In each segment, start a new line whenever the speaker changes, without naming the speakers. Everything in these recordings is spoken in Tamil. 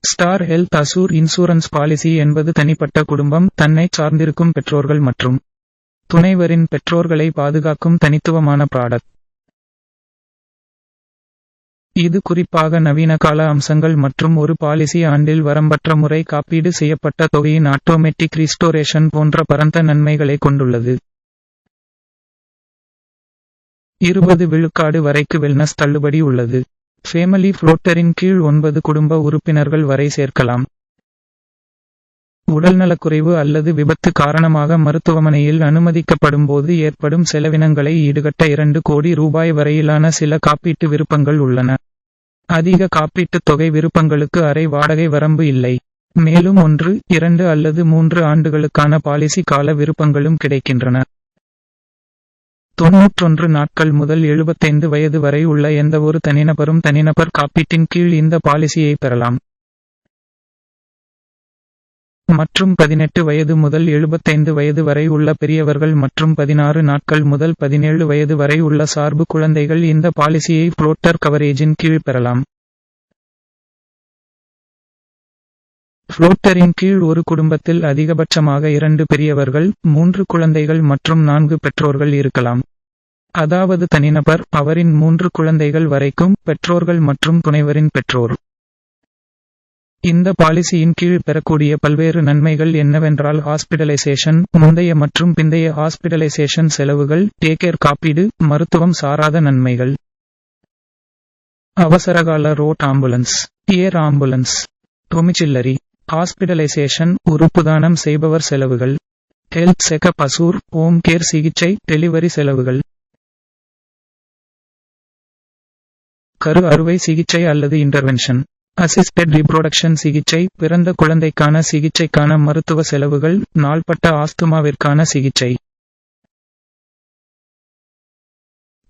Star health assure insurance policy என்பது தனிப்பட்ட குடும்பம், தன்னைச் சார்ந்திருக்கும் பெற்றோர்கள் மற்றும் துணைவரின் பெற்றோர்களை பாதுகாக்கும் தனித்துவமான ப்ராடக்ட். இது குறிப்பாக நவீன கால அம்சங்கள் மற்றும் ஒரு பாலிசி ஆண்டில் வரம்பற்ற முறை காப்பீடு செய்யப்பட்ட தொகையின் ஆட்டோமேட்டிக் ரீஸ்டோரேஷன் போன்ற பரந்த நன்மைகளை கொண்டுள்ளது. 20% வரைக்கு வெல்னஸ் தள்ளுபடி உள்ளது. ஃபேமிலி ஃப்ளோட்டரின் கீழ் 9 குடும்ப உறுப்பினர்கள் வரை சேர்க்கலாம். உடல்நலக்குறைவு அல்லது விபத்து காரணமாக மருத்துவமனையில் அனுமதிக்கப்படும் போது ஏற்படும் செலவினங்களை ஈடுகட்ட 2 கோடி ரூபாய் வரையிலான சில காப்பீட்டு விருப்பங்கள் உள்ளன. அதிக காப்பீட்டுத் தொகை விருப்பங்களுக்கு அரை வாடகை வரம்பு இல்லை. மேலும் 1, 2 அல்லது 3 ஆண்டுகளுக்கான பாலிசி கால விருப்பங்களும் கிடைக்கின்றன. 91 நாட்கள் முதல் 75 வயது வரை உள்ள எந்தவொரு தனிநபரும் தனிநபர் காப்பீட்டின் கீழ் இந்த பாலிசியை பெறலாம். மற்றும் 18 வயது முதல் 75 வயது வரை உள்ள பெரியவர்கள் மற்றும் 16 நாட்கள் முதல் 17 வயது வரை உள்ள சார்பு குழந்தைகள் இந்த பாலிசியை ஃப்ளோட்டர் கவரேஜின் கீழ் பெறலாம். ஃப்ளோட்டரின் கீழ் ஒரு குடும்பத்தில் அதிகபட்சமாக 2 பெரியவர்கள், 3 குழந்தைகள் மற்றும் 4 பெற்றோர்கள் இருக்கலாம். அதாவது தனிநபர், அவரின் 3 குழந்தைகள் வரைக்கும், பெற்றோர்கள் மற்றும் துணைவரின் பெற்றோர். இந்த பாலிசியின் கீழ் பெறக்கூடிய பல்வேறு நன்மைகள் என்னவென்றால் ஹாஸ்பிடலைசேஷன், முந்தைய மற்றும் பிந்தைய ஹாஸ்பிடலைசேஷன் செலவுகள், டேகேர் காப்பீடு, மருத்துவம் சாராத நன்மைகள், அவசரகால road ambulance, air ambulance, domiciliary hospitalisation, உறுப்புதானம் செய்பவர் செலவுகள், health checkup assure, home care சிகிச்சை, டெலிவரி செலவுகள், கரு அறுவை சிகிச்சை அல்லது இன்டர்வென்ஷன், அசிஸ்டட் ரீப்ரொடக்ஷன் சிகிச்சை, பிறந்த குழந்தைக்கான சிகிச்சைக்கான மருத்துவ செலவுகள், நாள்பட்ட ஆஸ்துமாவிற்கான சிகிச்சை,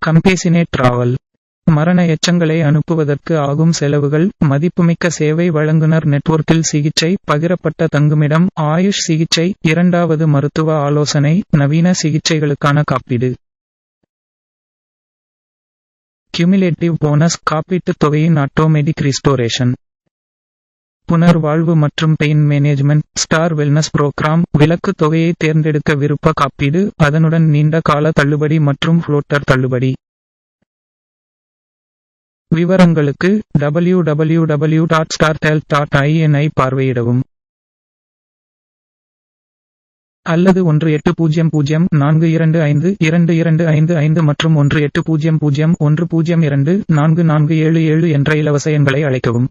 கம்பேசினேட் டிராவல், மரண எச்சங்களை அனுப்புவதற்கு ஆகும் செலவுகள், மதிப்புமிக்க சேவை வழங்குனர் நெட்வொர்க்கில் சிகிச்சை, பகிரப்பட்ட தங்குமிடம், ஆயுஷ் சிகிச்சை, 2வது மருத்துவ ஆலோசனை, நவீன சிகிச்சைகளுக்கான காப்பீடு. கியூமுலேட்டிவ் போனஸ், காப்பீட்டுத் தொகையின் ஆட்டோமேட்டிக் ரீஸ்டோரேஷன், புனர்வாழ்வு மற்றும் pain management, star wellness program, விலக்கு தொகையை தேர்ந்தெடுக்க விருப்ப காப்பீடு, அதனுடன் நீண்ட கால தள்ளுபடி மற்றும் ஃப்ளோட்டர் தள்ளுபடி. விவரங்களுக்கு www.starthealth.in ஐ பார்வையிடவும் அல்லது 1800-425-2255 மற்றும் 1800-102-447 என்ற இலவச எண்களை அழைக்கவும்.